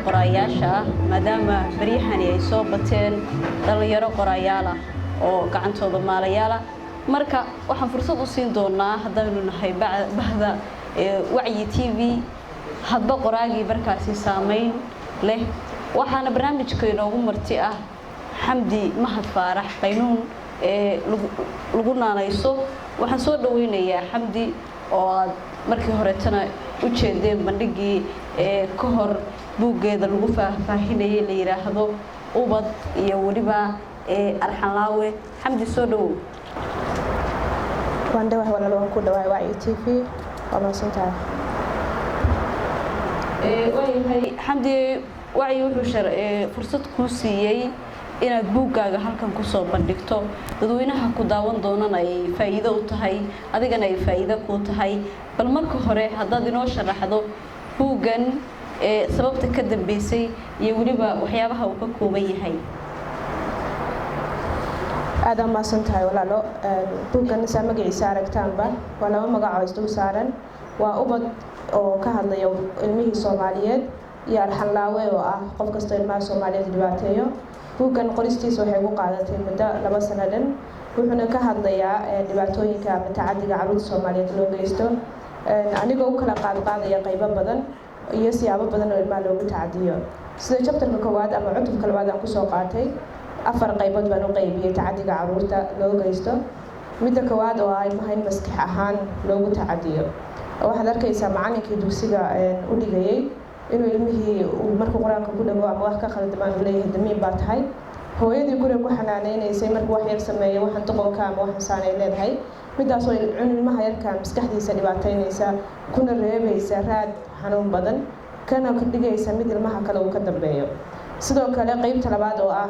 qorayaasha maadaama baryahani ay soo bateen dhalinyaro qorayaal ah oo gacantooda maalayaal ah marka waxaan fursad u siin doonaa haddaynu nahay bahda wacyi TV hadba qoraagii markaasi saameyn leh waxaana barnaamijka inoogu marti ah xamdi mahad faarax qaynuun lagu naanayso waxaan soo dhaweynayaa xamdi oo aad markii horeetana u jeedeen bandhigii ka hor buuggeeda lagu faahfaahinayay la yiraahdo ubad iyo waliba arxanlaawe xamdi soo dhawow waan dhawahay walaalo ku dhawahay wacyi TV waa maasantahay waayahay xamdi wacyi wuxuu fursad kuu siiyey inaad buuggaaga halkan ku soo bandhigto dadweynaha ku daawan doonana ay faa'iido u tahay adigana ay faa'iido ku tahay bal marka hore haddaad inoo sharaxdo buuggan sababta ka dambeysay iyo waliba waxyaabaha uu ka kooban yahay aad ma santahay walaalo buuggan sa magaciisa aragtaanba waa laba magac oo isdul saaran waa ubad oo ka hadlaya ilmihii Soomaaliyeed iyo arxanlaawe oo ah qof kasta ilmaha Soomaaliyeed dhibaateeyo buuggan qoristiisa waxay ku qaadatay muddo 2 sano dhan wuxuuna ka hadlayaa dhibaatooyinka ama tacadiga carruurta Soomaaliyeed loo geysto anigoo u kala qaadaya qaybo badan iyo siyaabo badan oo ilmaha loogu tacadiyo sida chapterka koowaad ama cutubka labaad aan ku soo qaatay 4 qaybood baan u qaybiyay tacadiga carruurta loo geysto midda koowaad oo ay mahayn maskax ahaan loogu tacadiyo waxaad arkaysaa macallinkii dugsiga u dhigayay inuu ilmihii markuu quraanka ku dhago ama wax ka khaldamaan uu leeyahay damiin baa tahay hooyadii guriga ku xanaaneysay markuu wax yar sameeyo waxaan doqonka ama waxaan saanay leedahay midaas oo ilmaha yarka maskaxdiisa dhibaateynaysa kuna reebaysa raad xanuun badan kana ka dhigaysa mid ilmaha kale uu ka dambeeyo sidoo kale qaybta labaad oo ah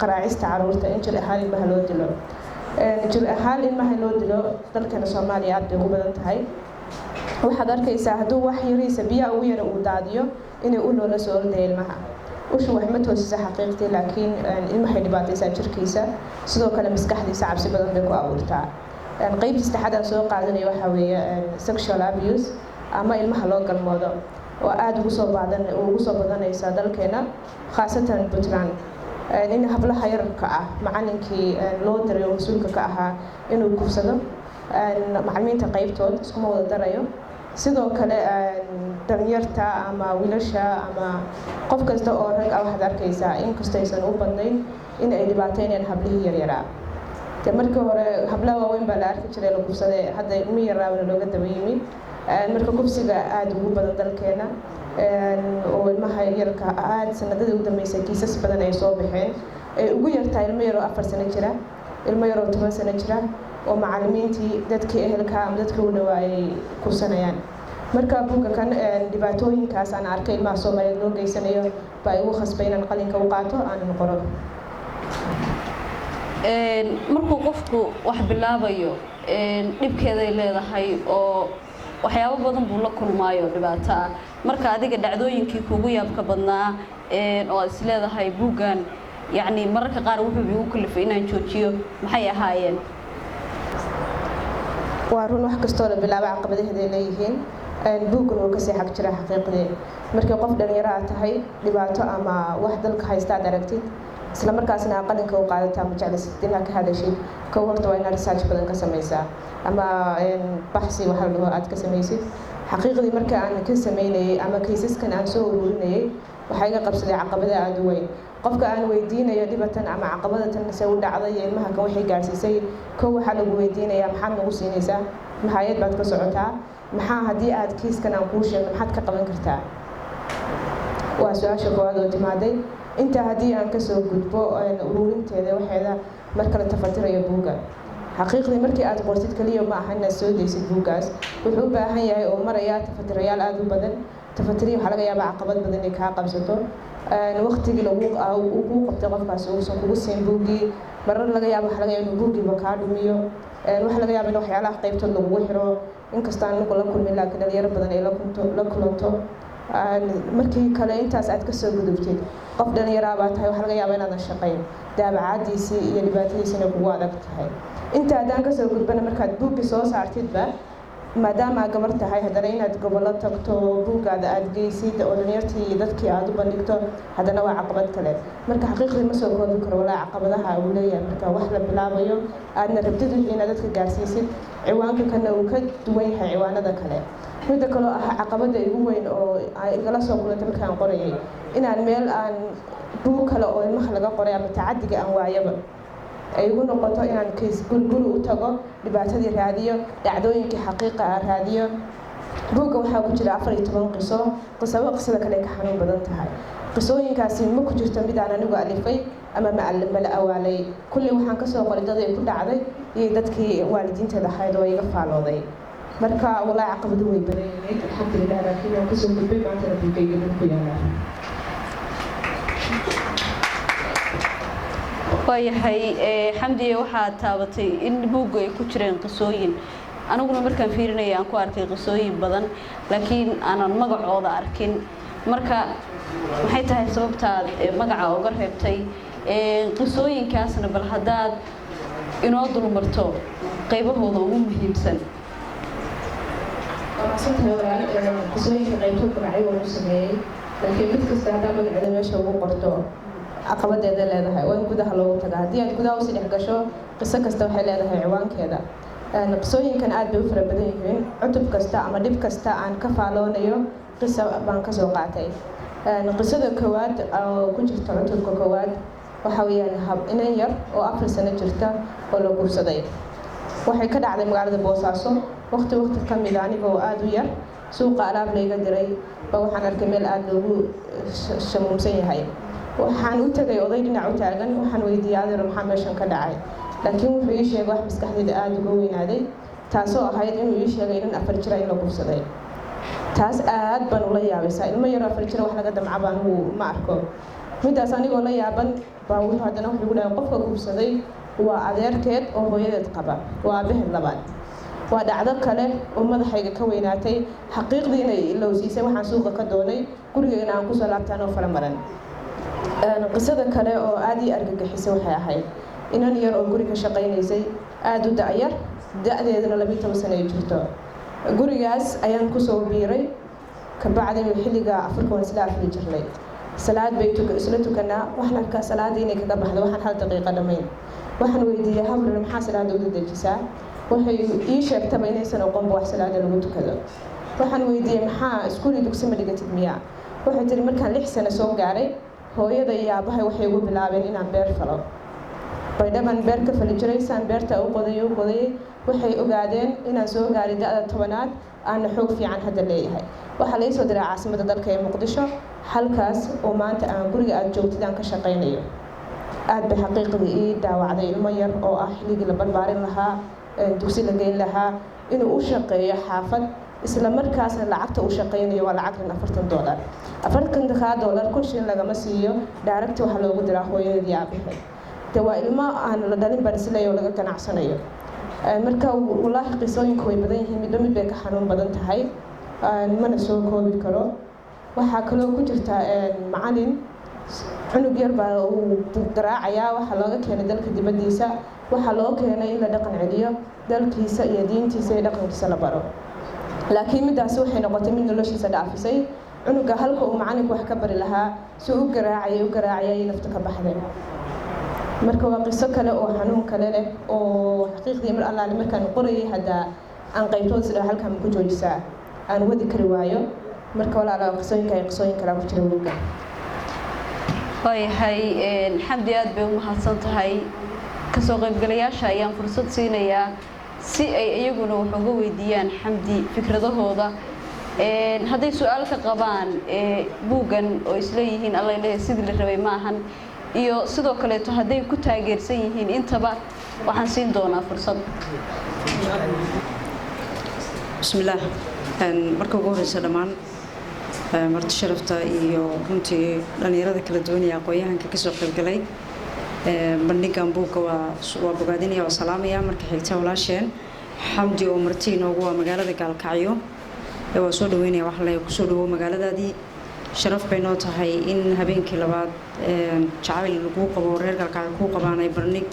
qaraacista carruurta in jir ahaan ilmaha loo dilo jir ahaan ilmaha loo dilo dalkana Soomaaliya aad bay ugu badan tahay waxaad arkaysaa hadduu wax yariisa biyaha ugu yara uu daadiyo inay u loola soo orday ilmaha ushu wax ma toosisa xaqiiqtii laakiin ilmaha dhibaataysa jirkiisa sidoo kale maskaxdiisa cabsi badan bay ku abuurtaa qaybta saddexaad aan soo qaadanayo waxa weeye sexual abuse ama ilmaha loo galmoodo oo aad ugu soo badanaysa dalkeena khaasatan Puntland in hablaha yarka ah macallinkii loo diray oo mas'uulka ka ahaa inuu kufsado macallimiinta qaybtood iskuma wada darayo sidoo kale dhalinyarta ama wiilasha ama qof kasta oo rag ah waxaad arkaysaa in kastaysan u badnayn in ay dhibaateynayaan hablihii yaryaraa markii hore hablaha waaweyn baa la arki jiray la kufsaday hadda ilmi yaraabna looga daba yimid marka kufsiga aad ugu badan dalkeena oo ilmaha yarka aad sanadadii ugu dambeysay kiisas badan ay soo baxeen ay ugu yartahay ilmo yaroo 4 sano jira ilmo yaroo 10 sano jira oo macallimiintii dadkii ehelka ama dadkii u dhawaayay kufsanayaan marka buugga kan dhibaatooyinkaas aan arkay ilmaha Soomaaliyeed loo geysanayo baa igu khasbay inaan qalinka u qaato aan qoro markuu qofku wax bilaabayo dhibkeeda ay leedahay oo waxyaabo badan buu la kulmaayo dhibaato ah marka adiga dhacdooyinkii kugu yaabka badnaa oo is leedahay buuggan yacni mararka qaar wuxuu igu kalifay inaan joojiyo maxay ahaayeen waa run wax kastoo la bilaabo caqabadaheeda ay leeyihiin buuggan uu ka sii xag jira xaqiiqdii markii qof dhalinyaro ah tahay dhibaato ama wax dalka haysta aad aragtid isla markaasna qalinka u qaadataa ma jeclaysid inaad ka hadashid ka horta waa inaad research badan ka samaysaa ama baxsi waxa la dhaho aad ka samaysid xaqiiqdii marka aan ka sameynayay ama kiisaskan aan soo ururinayay waxaa iga qabsaday caqabada aad u weyn qofka aan weydiinayo dhibatan ama caqabadatan se u dhacday ilmaha kan waxay gaarsiisay kow waxaa lagu weydiinayaa maxaad nagu siinaysaa mahayad baad ka socotaa maxaa haddii aad kiiskan aan kuu sheegno maxaad ka qaban kartaa waa su-aasha koowaad oo timaaday inta haddii aan kasoo gudbo ururinteeda waxeeda mar kale tafatirayo buugga xaqiiqdii markii aad qortid kaliya ma aha inaad soo deysid buuggaas wuxuu u baahan yahay oo marayaa tafatirayaal aad u badan tafatiriya waxaa laga yaabaa caqabad badan inay kaa qabsato waqtigii uu qabtay qofkaas uusan kugu siin buuggii marar laga yaabo waxaa laga yaaba inuu buuggiiba kaa dhumiyo waxaa laga yaaba in waxyaalaha qaybtood lagugu xiro inkastaan anigu la kulmin laakiin dhalinyaro badan ay la kulanto markii kale intaas aad kasoo gudubtid qof dhalinyaraa baa tahay waxaa laga yaaba inaadan shaqayn daabacaadiisii iyo dhibaatadiisii inay kugu adag tahay inta haddaan kasoo gudbana markaad buuggii soo saartidba maadaama aad gabar tahay haddana inaad gobollo tagto buuggaada aad geysid oo dhalinyartii iyo dadkii aad u bandhigto haddana waa caqabad kale marka xaqiiqdii ma soo koobi karo walaa caqabadaha uu leeyahay marka wax la bilaabayo aadna rabtid inaad dadka gaarsiisid ciwaanka kana uu ka duwan yahay ciwaanada kale midda kaloo ah caqabada igu weyn oo ay igala soo kulantay markaan qorayay inaan meel aan buug kale oo ilmaha laga qoray ama tacadiga aan waayaba ay igu noqoto inaan kays guri u tago dhibaatadii raadiyo dhacdooyinkii xaqiiqa ah raadiyo buugga waxaa ku jira 14 qiso qisada kale ka xanuun badan tahay qisooyinkaasi ma ku jirto mid aan anigu alifay ama mala awaalay kulli waxaan kasoo qoray dad ay ku dhacday iyo dadkii waalidiinteeda ahayd oo iga faalooday marka walaa caqabado way badan yihiin alxamdulilah laakiin waan kasoo gudbay maanta buuggayga ku yaalaa waayahay xamdiye waxaad taabatay in buugga ay ku jireen qisooyin aniguna markaan fiirinaya aan ku arkay qisooyin badan laakiin aanan magacooda arkin marka maxay tahay sababtaad magaca uga reebtay qisooyinkaasna bal haddaad inoo dulmarto qaybahooda ugu muhiimsan qisooyinka qaybtood magacyo waa u sameeyey laakiin mid kasta haddaa magaceeda meesha ugu qorto caqabadeeda leedahay waa in gudaha loogu tagaa haddii aad gudaha usii dhex gasho qiso kasta waxay leedahay ciwaankeeda qisooyinkan aad bay u fara badan yihiin cutub kasta ama dhib kasta aan ka faaloonayo qisa baan kasoo qaatay qisada koowaad oo ku jirta cutubka koowaad waxa weeyaan inan yar oo 4 sano jirta oo la guursaday waxay ka dhacday magaalada Boosaaso waqti ka mid ah anigoo aad u yar suuqa alaab layga diray baa waxaan arkay meel aad loogu shamuumsan yahay waxaan u tagay oday dhinac u taagan waxaan weydiiyay adeer maxaa meeshan ka dhacay laakiin wuxuu ii sheegay wax maskaxdayda aad uga weynaaday taasoo ahayd inuu ii sheegay in 4 jir in la guursaday taas aad baan ula yaabaysaa ilmo yar 4 jir wax laga damca baan ma arko midaas anigoo la yaaban baa wuxuu haddana wuxuu dhahay qofka guursaday waa adeerkeed oo hooyadeed qaba waa aabaheed labaad waa dhacdo kale oo madaxayga ka weynaatay xaqiiqdii inay ilowsiisay waxaan suuqa ka doonay gurigeena aan kusoo laabtaan oo fara maran qisada kale oo aad ii argagixisay waxay ahayd inan yar oo guri ka shaqaynaysay aad u da'yar da'deedana 12 sano ay jirto gurigaas ayaan kusoo biiray kabacdi xilliga afurka waan isla afri jirnay salaad bay isla tukanaa waxaan arkaa salaadii inay kaga baxdo waxaan hal daqiiqo dhammayn waxaan weydiiyey hablar maxaa salaada ugu dejisaa waxay ii sheegtaba inaysan aqoonba wax salaada lagu tukado waxaan weydiiyey maxaa iskuuli dugsi ma dhigatid miyaa waxay tiri markaan 6 sano soo gaaray hooyada iyo aabahay waxay ugu bilaabeen inaan beer falo baydhaban beer ka fali jiray saan beerta u qoday waxay ogaadeen inaan soo gaaray da'da 10aad aan xoog fiican hadda leeyahay waxaa la soo diray caasimada dalka ee Muqdisho halkaas oo maanta aan guriga aad joogtid aan ka shaqaynayo aad bay xaqiiqdii ii dhaawacday ilmo yar oo ah xilligii la barbaarin lahaa dugsi la geyn lahaa inuu u shaqeeyo xaafad isla markaasna lacagta uu shaqeynayo waa lacag $40 $40 kun shilin lagama siiyo direct waxa loogu diraa hooyadii aabaheed de waa ilmo aan la dhalin barsilayo laga ganacsanayo marka wallaahi qisooyinku way badan yihiin mid bay ka xanuun badan tahay mana soo koobi karo waxaa kaloo ku jirta macalin cunug yar baa uu garaacayaa waxaa looga keenay dalka dibadiisa waxaa loo keenay in la dhaqan celiyo dalkiisa iyo diintiisa iyo dhaqankiisa la baro laakiin midaasi waxay noqotay mid noloshiisa dhaafisay cunuga halka uu macalinku wax ka bari lahaa si u garaacayay nafta ka baxday marka waa qiso kale oo xanuun kale leh oo xaqiiqdii mar allaale markaan qorayay hadda aan qaybtooda sida halkan ku joojisaa aan wadi kari waayo marka walaala qisooyin kale ku jira wiilka waayahay xamdi aad bay u mahadsan tahay kasoo qaybgalayaasha ayaan fursad siinayaa si ay iyaguna wax uga weydiiyaan xamdi fikradahooda hadday su-aal ka qabaan buuggan oo isleeyihiin alla ilaahay sidii la rabay ma ahan iyo sidoo kaleeto hadday ku taageersan yihiin intaba waxaan siin doonaa fursad. bismillaah marka ugu horeysa dhammaan marti sharafta iyo runtii dhalinyarada kala duwan ee aqoon-yahanka ka soo qaybgalay bandhigan buugga waa bogaadinaya oo salaamaya marka xigta walaasheen xamdi oo marti inoogu waa magaalada Gaalkacyo waa soo dhaweynaya wax la ku soo dhawo magaaladaadii sharaf bay noo tahay in habeenkii labaad jacayl lagu qabo reer Gaalkacyo ku qabaanay bandhig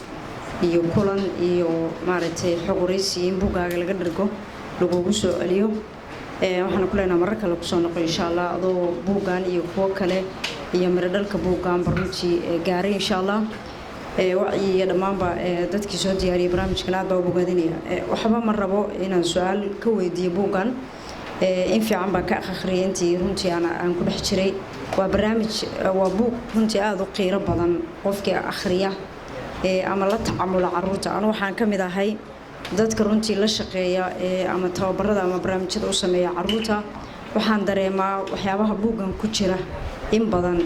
iyo kulan iyo maaragtay xog wareysi in buuggaaga laga dhargo lagu soo celiyo waxaan ku leenahay marar kale ku soo noqon insha Allah adoo buuggan iyo kuwa kale iyo miradhalka buuggan barnaamijii gaaray insha Allah wacyi iyo dhammaanba dadkii soo diyaariyay barnaamijkan aad baa u bogaadinaya waxba ma rabo inaan su'aal ka weydiiyo buuggan in fiican baa ka akhriyay intii runtii aan ku dhex jiray waa barnaamij waa buug runtii aad u qiiro badan qofkii akhriya ama la tacaamula carruurta anu waxaan ka mid ahay dadka runtii la shaqeeya ama tababarada ama barnaamijyada u sameeya carruurta waxaan dareemaa waxyaabaha buuggan ku jira in badan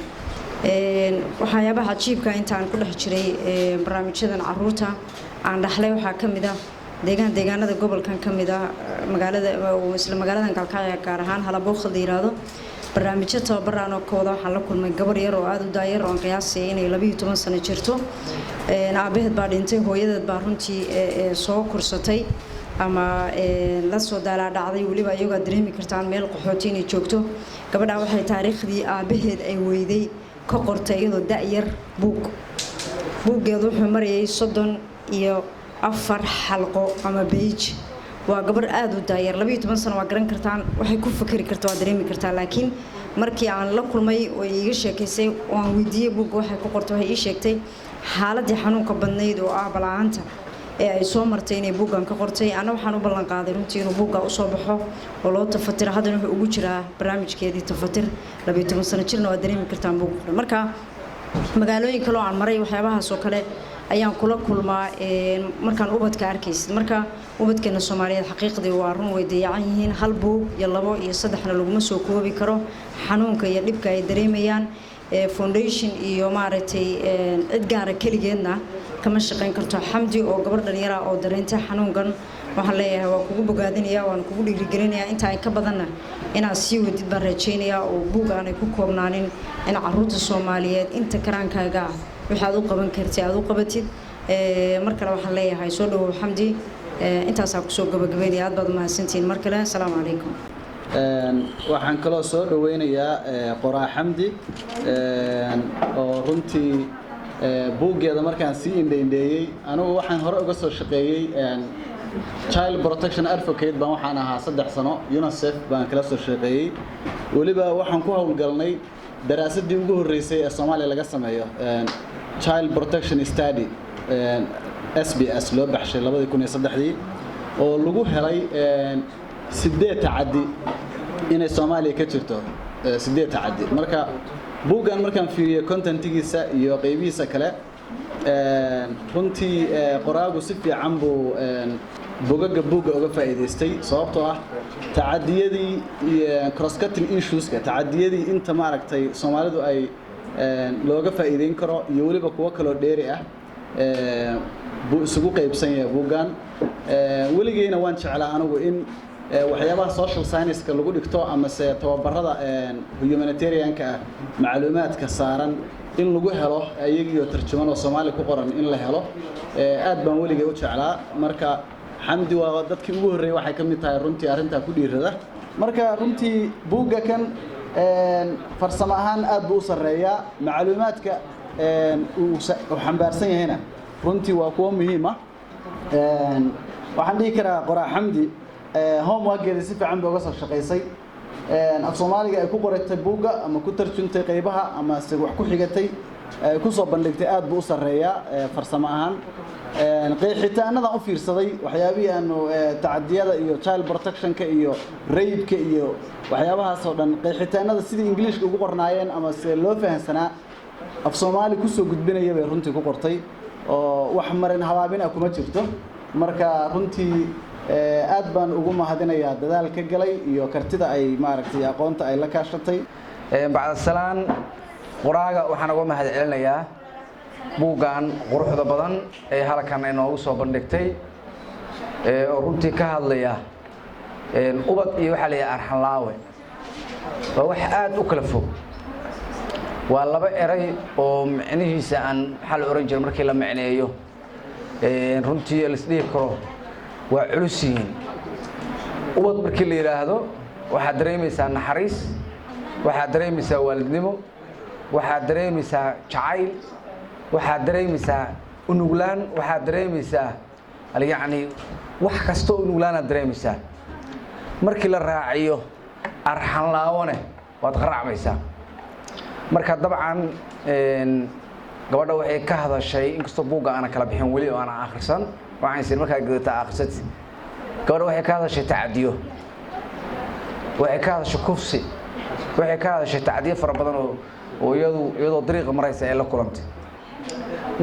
waxyaabaha cajiibka intaan ku dhex jiray barnaamijyadan carruurta aan dhaxlay waxaa ka mid ah deegaanada gobolkan ka mid ah isla magaaladan Gaalkacyo gaar ahaan Halaboqda yiraahdo barnaamijyo tababaraan oo kooda waxaan la kulmay gabar yar oo aad u daayar oo qiyaasay inay 12 sano jirto aabaheed baa dhintay hooyadeed baa runtii soo korsatay ama la soo daalaa dhacday waliba iyaga dareemi kartaan meel qaxooti inay joogto gabadha waxay taariikhdii aabaheed ay weyday ka qortay iyadoo da'yar buuggeedu wuxuu marayay 34 xalqo ama page waa gabar aad u daayar 12 sano waa garan kartaan waxay ku fikiri kartaa waa dareemi kartaa laakiin markii aan la kulmay oo iga sheekaysay oo aan weydiiyay buugga waxay ku qortay waxay ii sheegtay xaaladii xanuunka badnayd oo ah balaanta ee ay soo martay inay buuggan ka qortay ana waxaan u ballan qaaday runtii inuu buugga u soo baxo oo loo tafatiro haddana wuxuu ugu jiraa barnaamijkeedii tafatir 12 sano jirna waa dareemi kartaan buugga marka magaalooyin kale oo aan maray waxyaabahaas oo kale ayaan kula kulmaa markaan ubadka arkaysid marka ubadkeena Soomaaliyeed xaqiiqdii waa run way dayacan yihiin hal buug iyo labo iyo saddexna laguma soo koobi karo xanuunka iyo dhibka ay dareemayaan foundation iyo maaragtay cid gaar ah kaligeedna kama shaqeyn karto xamdi oo gabar dhalinyaro oo dareentay xanuunkan waxaan leeyahay waa kugu bogaadinaya waan kugu dhiirigelinayaa inta ay ka badanna inaad sii wadid baan rajaynayaa oo buuggan ay ku koobnaanin in carruurta Soomaaliyeed inta karaankaaga waxaad u qaban kartid aad u qabatid markale waxaan leeyahay soo dhawow xamdi intaas aan ku soo gabagabeynaya aad baad u mahadsantihiin markale assalaamu calaykum waxaan kaloo soo dhaweynayaa qoraa xamdi oo runtii buuggeeda markaan sii indheeyay anigu waxaan hore uga soo shaqeeyay child protection advocate baan waxaan ahaa 3 sano UNICEF baan kala soo shaqeeyay waliba waxaan ku hawlgalnay daraasadii ugu horeysay ee Soomaaliya laga sameeyo child protection study SBS loo baxshay 2003 oo lagu helay 8 tacadi inay Soomaaliya ka jirto 8 tacadi marka buuggan markaan fiiriyay contentigiisa iyo qaybihiisa kale runtii qoraagu si fiican buu buugga uga faa'iideystay sababtoo ah tacadiyadii cross cutting issueska tacadiyadii inta maaragtay Soomaalidu ay looga faa'iideyn karo iyo waliba kuwa kale oo dheeri ah buu isugu qaybsan yahay buuggan waligeena waan jeclaa anigu in waxyaabaha social science-ka lagu dhigto ama se tababarada humanitarian-ka macluumaadka saaran in lagu helo ayagiyo tarjuman oo Soomaali ku qoran in la helo aad baan waligay u jeclaa marka xamdi waa dadkii ugu horeeyay waxay ka mid tahay runtii arinta ku dhiirada marka runtii buugga kan farsamo ahaan aad buu u sareeyaa macluumaadka uu xambaarsan yahayna runtii waa kuwa muhiim ah waxaan dhihi karaa qoraa xamdi homework-geeda si fiican buu uga soo shaqeysay af Soomaaliga ay ku qoratay buugga ama ku tarjuntay qaybaha ama si wax ku xigatay ay ku soo bandhigtay aad buu u sareeyaa farsamo ahaan qeexitaanada u fiirsaday waxyaabihii aanu tacadiyada iyo child protection-ka iyo rape-ka iyo waxyaabahaas oo dhan qeexitaanada sidii Englishka ugu qornaayeen ama si loo fahansanaa af Soomaali ku soo gudbinaya bay runtii ku qortay oo wax marin habaabina kuma jirto marka runtii aad baan ugu mahadinayaa dadaalka galay iyo kartida ay maaragtay aqoonta ay la kaashatay bacda salaan qoraaga waxaan ugu mahad celinayaa buuggan quruxda badan ee halkan inoogu soo bandhigtay oo runtii ka hadlaya ubad iyo waxa la yiraahdaa arxanlaawe waa wax aad u kala fog waa laba eray oo macnihiisa aan xal oran jiray markii la macneeyo runtii la isdhihi karo waa culus yihiin ubad markii la yiraahdo waxaad dareemaysaa naxariis waxaad dareemaysaa waalidnimo waxaad dareemaysaa jacayl waxaad dareemaysaa unuglaan waxaad dareemaysaa yacni wax kasta oo unuglaanaad dareemaysaa markii la raaciyo arxanlaawone waad qaracmaysaa marka dabcan gabadha waxay ka hadashay inkastoo buugga aana kala bixin weli oo aan akhrisan waxaan isir markaa gadataa akhrisati gabadha waxay ka hadashay tacadiyo waxay ka hadashay kufsi waxay ka hadashay tacdiyo fara badan oo iyadoo dariiqa maraysa ee la kulantay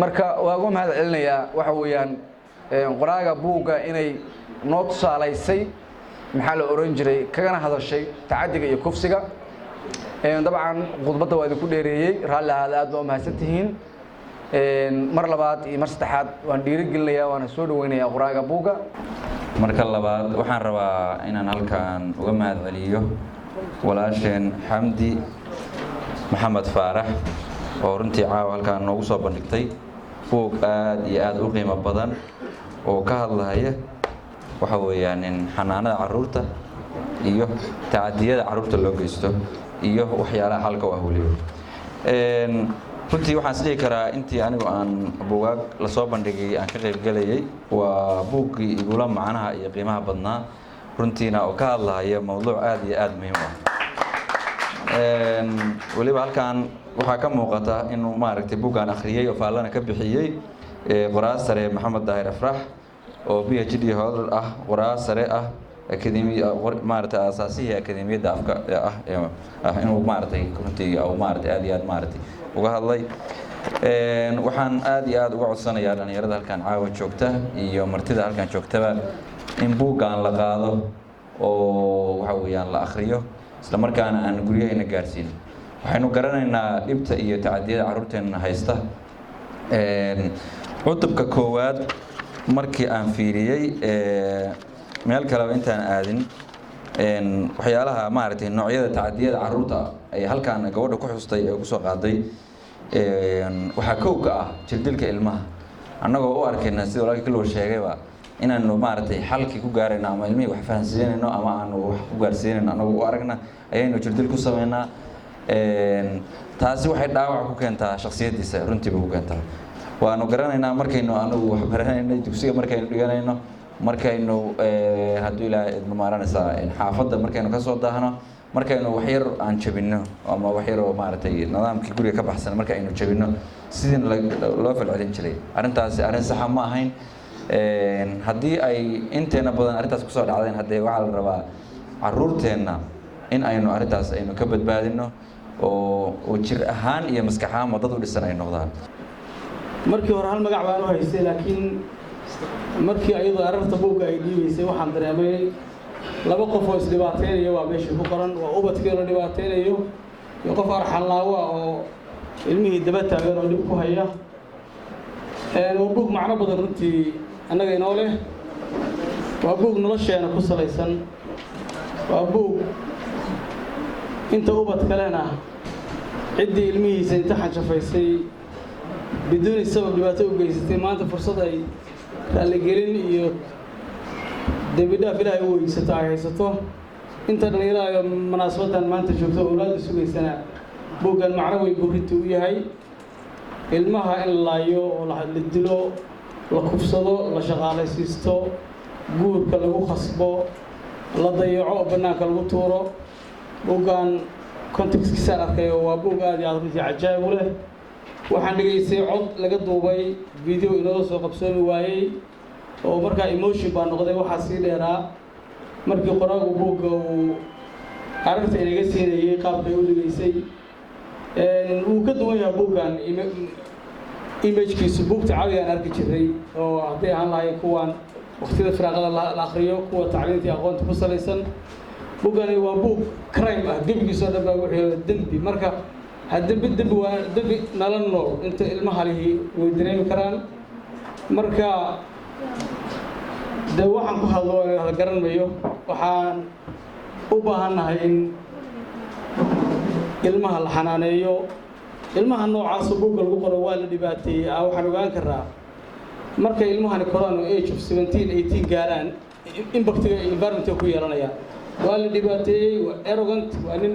marka waa ugu mahad celinayaa waxa weeyaan qoraaga buugga inay noo tusaalaysay maxaa la oran jiray kagana hadashay tacadiga iyo kufsiga dabcan khudbadda waa idinku dheereeyey raalli ahaada aad baa u mahadsantihiin mar labaad iyo mar saddexaad waan dhiirigelinayaa waana soo dhaweynayaa qoraaga buugga marka labaad waxaan rabaa inaan halkan uga mahad celiyo walaasheen xamdi maxamed faarax oo runtii caawa halkan noogu soo bandhigtay buug aad iyo aad u qiimo badan oo ka hadlaya waxa weeyaan in xanaanada carruurta iyo tacadiyada carruurta loo geysto iyo waxyaalaha halka u ahwliyo runtii waxaan is dhihi karaa intii anigu aan buugaag la soo bandhigay aan ka qaybgelayay waa buuggii igula macnaha iyo qiimaha badnaa runtiina oo ka hadlahaya mowduuc aad iyo aad muhiim ah weliba halkan waxaa ka muuqata inuu maaragtay buuggaan akhriyey oo faallana ka bixiyey qoraa sare maxamed daahir afrax oo PhD holder ah qoraa sare ah maaragtay aasaasihii akademiyadda afka inuu maaragtay runtii maaragtay aad iyo aad maaragtay uga hadlay waxaan aad iyo aad uga codsanayaa dhalinyarada halkan caawa joogta iyo martida halkan joogtaba in buuggan la qaado oo waxa weeyaan la akhriyo isla markaana aan guryahayna gaarsiin waxaynu garanaynaa dhibta iyo tacadiyada carruurteena haysta cutubka koowaad markii aan fiiriyey meel kaleba intaan aadin waxyaalaha maaragtay noocyada tacadiyada carruurta ay halkan gabadha ku xustay ee ku soo qaaday waxaa kow ka ah jirdilka ilmaha annagoo u arkayna sida walaalkii kaloo sheegayba inaanu maaragtay xalkii ku gaarayno ama ilmihii wax fahansiinayno ama aanu wax ku gaarsiinayno annagoo u aragna ayaynu jirdil ku samaynaa taasi waxay dhaawac ku keentaa shakhsiyaddiisa runtiiba ku keentaa waanu garanaynaa markaynu anagu wax baranaynay dugsiga markaynu dhiganayno markaynu hadduu ilaahay idma maaranaysaa xaafadda markaynu ka soo daahno markaynu waxyar aan jabinno ama waxyar oo maaragtay nidaamkii guriga ka baxsan markaynu jabinno sidin loo falcelin jiray arrintaasi arrin saxa ma ahayn haddii ay inteena badan arrintaas kusoo dhacdeen haddee waxaa la rabaa carruurteenna in aynu arrintaas aynu ka badbaadino oo jir ahaan iyo maskax ahaanba dad u dhisan ay noqdaan markii hore hal magac baan u haystay laakiin markii ayadoo ararta buugga ay dhiibaysay waxaan dareemay laba qof oo isdhibaateynaya waa meeshii ku qoran waa ubadkii la dhibaateynayo iyo qof arxanlaawo ah oo ilmihii daba taagan oo dhib ku haya waa buug macno badan runtii annaga inoo leh waa buug nolosheena ku salaysan waa buug inta ubad kalena ciddii ilmihiisa inta xanjafaysay biduuni sabab dhibaato u geysatay maanta fursad ay raalligelin iyo dembi dhaaf ilaahay u weysato ay haysato inta dhallinyarada munaasabaddan maanta joogto awlaadda sugaysana buuggan macno weyn buu runtii u yahay ilmaha in la laayo oo la dilo la kufsado la shaqaalaysiisto guurka lagu khasbo la dayaco oo bannaanka lagu tuuro buuggan contextkiisaan arkay oo waa buug aad iyo aad runtii cajaa'ib u leh waxaan dhegaystay cod laga duubay video inoo soo qabsoomi waayey oo markaa emotion baa noqday waxaa sii dheeraa markii qoraagu buugga uu arrinta inaga siinayey qaabkay u dhegaysay wuu ka duwan yahay buuggan imagekiisu buugta caadiga aan arki jiray oo hadday ahaan lahay kuwan waqtiyada firaaqada la akhriyo kuwa tacliintii aqoonta ku salaysan buuggani waa buug crime ah dembigiisoo dhan baa wuxuu dembi marka dembi waa dembi nala nool inta ilmaha lihi way dareemi karaan marka de waxaan ku hadlo la garan mayo waxaan u baahannahay in ilmaha la xanaaneeyo ilmaha noocaas buugga lagu qoro waa la dhibaateeyey waxaan ogaan karaa markay ilmahani koraan age of 17 18 gaaraan impactiga environment ku yeelanaya waa la dhibaateeyey waa arrogant waa nin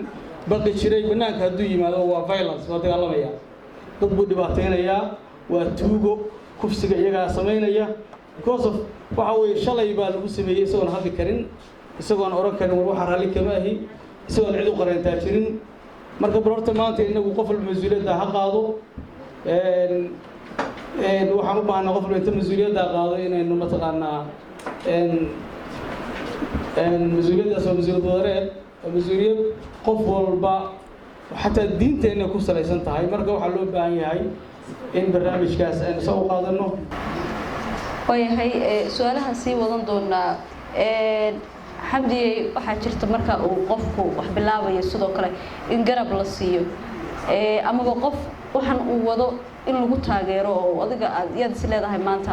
baqi jiray banaanka hadduu yimaado waa violence waa dagaalamaya dad buu dhibaateynayaa waa tuugo kufsiga iyagaa samaynaya because of waxa weeye shalay baa lagu sameeyey isagoon hadli karin isagoon oran karin war waxaa raalli kama ahi isagoon cid u qareentaa jirin marka barorta maanta inagu qof walba mas-uuliyadda ha qaado waxaan u baahnaa qof walba inta mas-uuliyadda qaado inaynu mataqaanaa mas-uuliyaddaas waa mas-uuliyad wadareed waa mas-uuliyad qof walba xataa diinteenna ku salaysan tahay marka waxaa loo baahan yahay in barnaamijkaas aynu soo u qaadano waayahay su-aalaha sii wadan doonaa xamdiyey waxaa jirta marka uu qofku wax bilaabayo sidoo kale in garab la siiyo amaba qof waxaan uu wado in lagu taageero oo adiga aad is leedahay maanta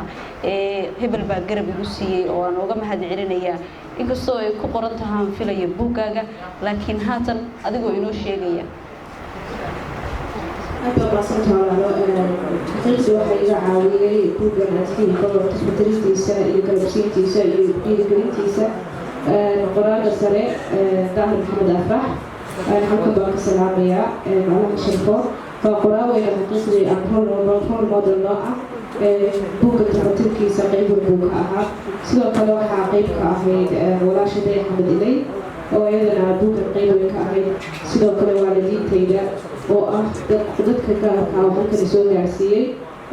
hebel baa garab igu siiyey oo aan uga mahad celinayaa inkastoo ay ku qoran tahaan filaya buuggaaga laakiin haatan adigoo inoo sheegaya xaqiiqsi waxaa iga caawiyey buuggan askii gobolka isbedelistiisa iyo galabsiintiisa iyo dhiirigelintiisa qoraalka sare daahir maxamed afrax halkan baan ka salaamayaa maclaha sharfo waa qoraaweyna xaqiiqdii aan rol model noo ah buugga tafatirkiisa qayb walbuu ka ahaa sidoo kale waxaa qayb ka ahayd walaasha day axmed ilay oo iyadana buuggan qayb weyn ka ahayd sidoo kale waalidiintayda oo ah dadka gaarka oo halkani soo gaarsiiyey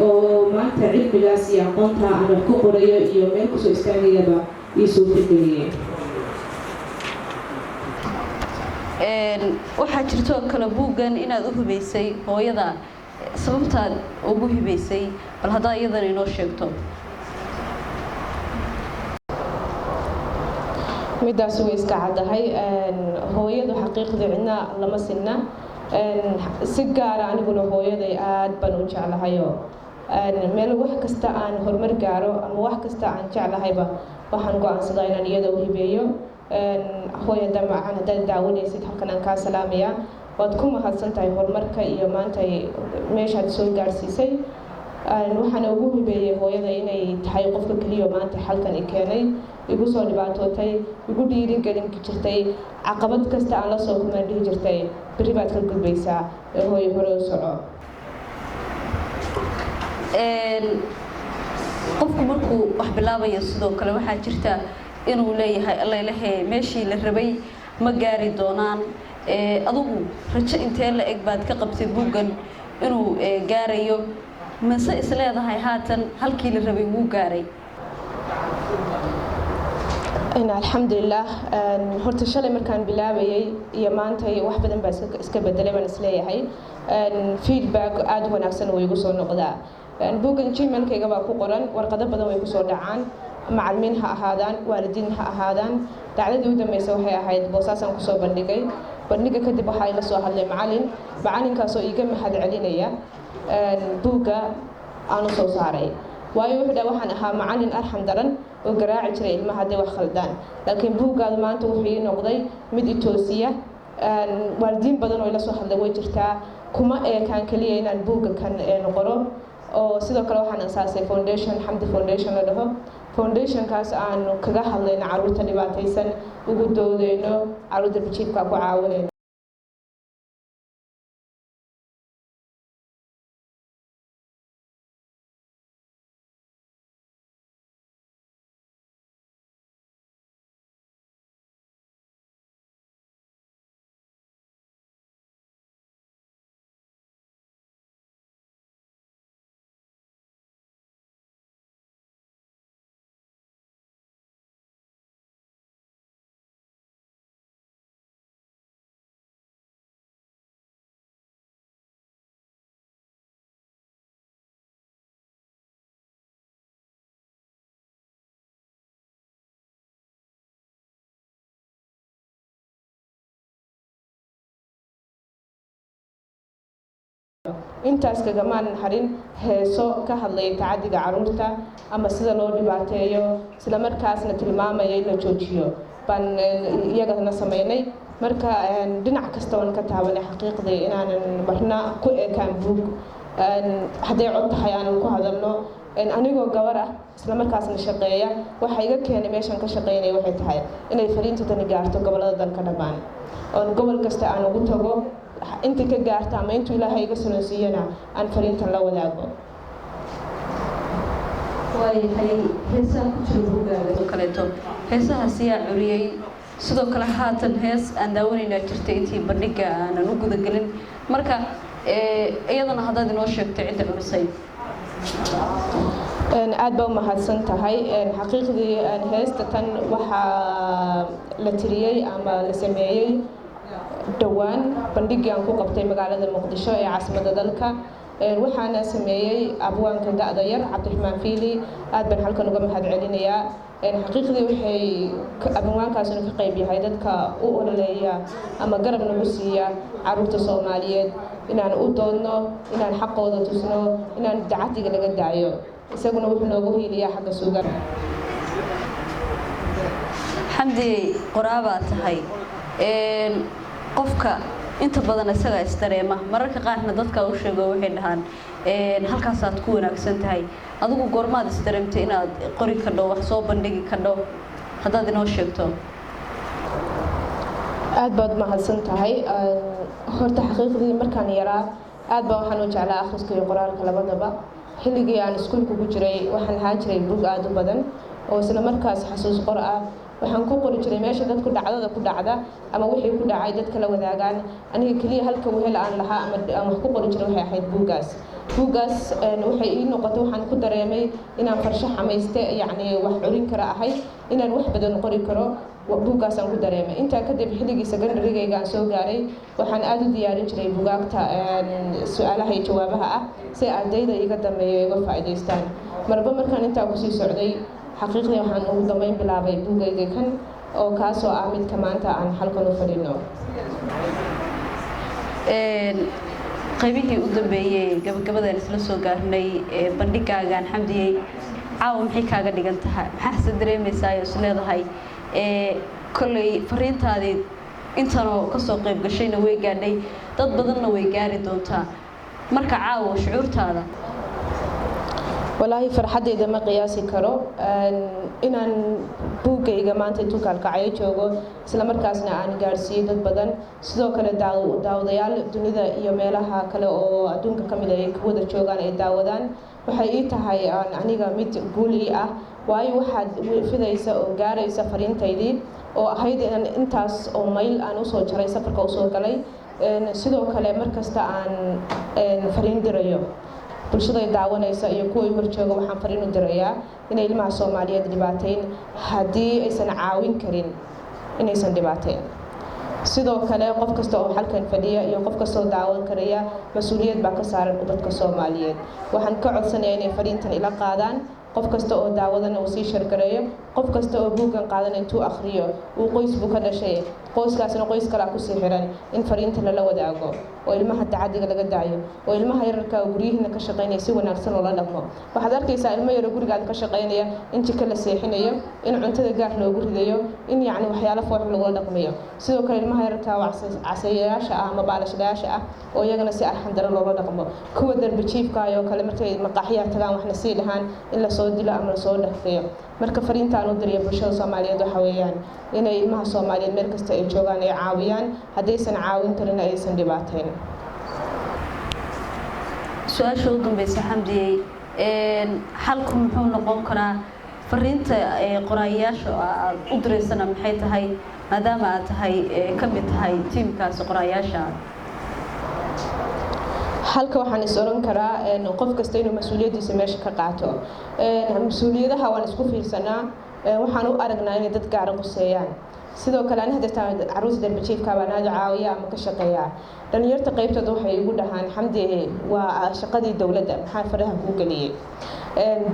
oo maanta cilmigaas iyo aqoonta aan wax ku qorayo iyo meel kusoo istaagayaba ii soo firgeliyeen waxaa jirtoo kale buuggan inaad u hibaysay hooyada sababtaad ugu hibaysay bal haddaa iyadana inoo sheegto midaas way iska caddahay hooyadu xaqiiqdii cidna lama sinna si gaara aniguna hooyaday aad baan u jeclahayoo meel wax kasta aan horumar gaaro ama wax kasta aan jeclahayba waxaan go-aansadaa inaan iyada u hibeeyo hooyada macaan haddaad daawanaysid halkan aan kaa salaamayaa waad ku mahadsan tahay horumarka iyo maanta meeshaad soo gaarsiisay waxaana ugu hibeeyey hooyada inay tahay qofka keliya maanta halkan i keenay igu soo dhibaatootay igu dhiirigelin jirtay caqabad kasta aan la soo kulmaan dhihi jirtay berri baad ka gudbaysaa hooyo hore u soco qofku markuu wax bilaabayo sidoo kale waxaa jirta inuu leeyahay allailahe meeshii la rabay ma gaari doonaan adigu rajo intee la eg baad ka qabtay buuggan inuu gaarayo mase is leedahay haatan halkii la rabay wuu gaaray alxamdulilah horta shalay markaan bilaabayay iyo maanta wax badan baa iska bedelay baan isleeyahay feedback aada wanaagsan way igu soo noqdaa buuggan gmailkayga baa ku qoran warqado badan way kusoo dhacaan macalimiin ha ahaadaan waalidiin ha ahaadaan dacdadii u dambaysa waxay ahayd boosaasaan kusoo bandhigay bandhiga kadib waxaa ila soo hadlay macalinkaasoo iiga mahad celinaya buugga aan u soo saaray waayo wuxuu dhaha waxaan ahaa macalin arxam daran oo garaaci jiray ilmaha hadday wax khaldaan laakiin buuggaada maanta wuxuu ii noqday mid itoosiya waalidiin badan oo ila soo hadlay way jirtaa kuma eekaan keliya inaan buugga kan qoro oo sidoo kale waxaan asaasay foundation xamdi foundation la dhaho foundationkaas aanu kaga hadlayno caruurta dhibaataysan ugu doodeyno caruurta bijiifka ku caawinayno intaas kagamaan harin heeso ka hadlaya tacadiga caruurta ama sida loo dhibaateeyo isla markaasna tilmaamaya in la joojiyo baan iyagana sameynay marka dhinac kasta waan ka taabanay xaqiiqdii inaanan marna ku ekaan buug hadday cod tahay aanan ku hadalno anigoo gabar ah isla markaasna shaqeeya waxa iga keenay meeshan ka shaqeynaya waxay tahay inay fariinta tani gaarto gobolada dalka dhammaan oon gobol kasta aan ugu tago inta ka gaarta ama intuu ilaahay iga sanosiiyana aan fariintan la wadaago waayahay heesaha ku jira buugaaga kaleeto heesahaas yaa curiyey sidoo kale haatan hees aan daawanaynaa jirtay intii bandhiga aanan u gudagelin marka iyadana haddaad inoo sheegto cidda curisay aad baa u mahadsan tahay xaqiiqdii heesta tan waxaa la tiriyey ama la sameeyey dhowaan bandhigii aan ku qabtay magaalada muqdisho ee caasimadda dalka waxaana sameeyey abwaanka da'da yar cabdiraxmaan fiili aad baan halkan uga mahad celinayaa xaqiiqdii waxay abwaankaasuna ka qayb yahay dadka u ololeeya ama garab nagu siiya caruurta Soomaaliyeed inaan u doodno inaan xaqooda tusno inaan dacadiga laga daayo isaguna wuxuu noogu hiiliyaa xagga suugan xamdi qoraabaa tahay qofka inta badan isaga isdareema mararka qaarna dadka u sheego waxay dhahaan halkaasaad ku wanaagsan tahay adigu goormaad isdareemtay inaad qori kadho wax soo bandhigi kadho haddaad inoo sheegto aad baad mahadsan tahay horta xaqiiqdii markaan yaraa aad baa waxaan u jeclaa akhriska iyo qoraalka labadaba xilligii aan iskuulka ku jiray waxaan lahaan jiray buug aad u badan oo isla markaas xasuus qor ah waxaan ku qori jiray meesha dadku dhacdada ku dhacda ama wixii ku dhacay dadka la wadaagaan aniga kaliya halka wehel aan lahaa ama aan wax ku qori jiray waxay ahayd buugaas waxay ii noqotay waxaan ku dareemay inaan farshax xamayste yacni wax curin kara ahay inaan wax badan qori karo buugaas aan ku dareemay intaa kadib xilligii secondarygayga aan soo gaaray waxaan aad u diyaarin jiray buugaagta su'aalaha iyo jawaabaha ah si ardayda iga dambeeya iga faa'iidaystaan marba markaan intaa kusii socday xaqiiqdii waxaan ugu dambeyn bilaabay buugayga kan oo kaasoo ah midka maanta aan halkan u fadhino qaybihii u dambeeyay gabagabadaan isla soo gaarnay bandhigaagaan xamdiyey caawa maxay kaaga dhigan tahay maxaase dareemaysaa is leedahay kolley fariintaadii intanoo kasoo qayb gashayna way gaadhay dad badanna way gaari doontaa marka caawa shucuurtaada walaahi farxadeyda ma qiyaasi karo inaan buugayga maanta intuu kaalkacyo joogo isla markaasna aan gaarsiiyey dad badan sidoo kale daawadayaal dunida iyo meelaha kale oo adduunka ka mid ay wada joogaan ay daawadaan waxay ii tahay aniga mid guuli ah waayo waxaad fidaysa oo gaaraysa fariintaydii oo ahayd intaas oo mayl aan usoo jaray safarka usoo galay sidoo kale markasta aan fariin dirayo bulshada daawanaysa iyo kuwa horjooga waxaan fariin u dirayaa inay ilmaha Soomaaliyeed dhibaateyn haddii aysan caawin karin inaysan dhibaateyn sidoo kale qof kasta oo halkan fadhiya iyo qof kasta oo daawan karaya mas'uuliyad baa ka saaran dadka Soomaaliyeed waxaan ka codsanayaa inay fariintan ila qaadaan qof kasta oo daawadana uu sii shargareeyo qof kasta oo buugan qaadan intuu akhriyo uu qoys buu ka dhashay qoyskaasna qoys kale ku sii xiran in fariinta la wadaago oo ilmaha dacadiga laga daayo oo ilmaha yararka guriyihina ka shaqeynaya si wanaagsan oo la dhaqmo waxaad arkaysaa ilmo yar gurigaada ka shaqeynaya in jika la seexinayo in cuntada gaar loogu ridayo in yacni waxyaalo foox lagu dhaqmayo sidoo kale ilmaha yararka casayaasha ah ama baalashayaasha ah oo iyagana si arxan daro loola dhaqmo kuwa darbi jiifka oo kale markay maqaaxiyaha tagaan waxna sii dhahaan in la soo dilo ama la soo dhaqeeyo marka fariintaan u diriyo bulshada Soomaaliyeed waxa weeyaan inay ilmaha Soomaaliyeed meel kasta ay joogaan ay caawiyaan haddaysan caawin karin aysan dhibaateyn su-aasha u dambaysa xamdiyey xalku muxuu noqon karaa fariinta qoraayaasha aad u direysana maxay tahay maadaama aad tahay ka mid tahay tiimkaasi qoraayaasha halka waxaan is oran karaa qof kasta inuu mas'uuliyadiisa meesha ka qaato mas'uuliyadaha waan isku fiirsanaa waxaan u aragnaa inay dad gaar ah quseeyaan sidoo kale aniga dadka caruus darbi jiifka baan aad caawiya ama ka shaqeeyaa dhalinyarta qaybtooda waxay igu dhahaan xamdi waa shaqadii dawladda maxaa faraha ku galiyay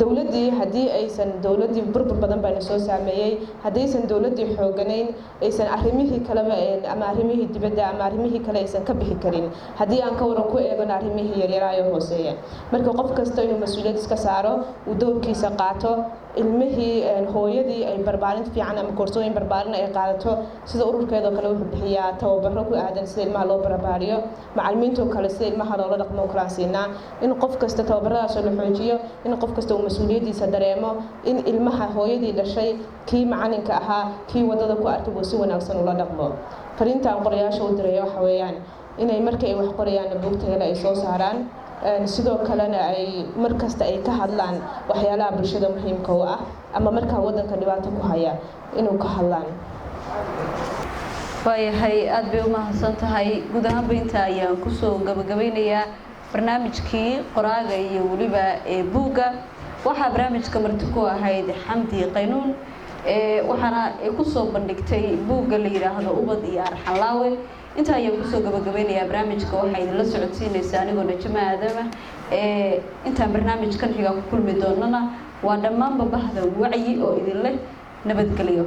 dowladdii haddii aysan dowladdii burbur badan bayna soo saameeyey haddaysan dowladdii xooganayn aysan arrimihii kaleba ama arrimihii dibadda ama arrimihii kale aysan ka bixi karin haddii aan ka waran ku eegano arrimihii yaryaraayo hooseeya marka qof kasta inuu mas-uuliyad iska saaro uu dowrkiisa qaato ilmihii hooyadii ay barbaarin fiican ama koorsooyin barbaarin ay qaadato sida ururkeedoo kale wuxuu bixiyaa tababaro ku aadan sida ilmaha loo barbaariyo macallimiintoo kale sida ilmaha loola dhaqmo kalaan siinaa in qof kasta tababaradaasoo la xoojiyo in qof kasta uu mas-uuliyaddiisa dareemo in ilmaha hooyadii dhashay kii macalinka ahaa kii wadada ku arkay buu si wanaagsan ula dhaqmo fariintaan qorayaasha u diraya waxa weeyaan inay markii ay wax qorayaanna buugta hele ay soo saaraan sidoo kalena ay mar kasta ay ka hadlaan waxyaalaha bulshada muhiimka u ah ama markaa waddanka dhibaato ku haya inuu ka hadlaan waayahay aad bay u mahadsan tahay guud ahaanba inta ayaan kusoo gabagabeynayaa barnaamijkii qoraaga iyo weliba buugga waxaa barnaamijka marti ku ahayd xamdi qaynuun waxaana ay kusoo bandhigtay buugga la yidhaahdo ubad iyo arxanlaawe inta ayaan kusoo gabagabeynayaa barnaamijka waxaa idinla socodsiinaysa anigoo najmo aadama intaan barnaamijkan xiga ku kulmi doonana waa dhammaanba bahda wacyi oo idin leh nabadgelyo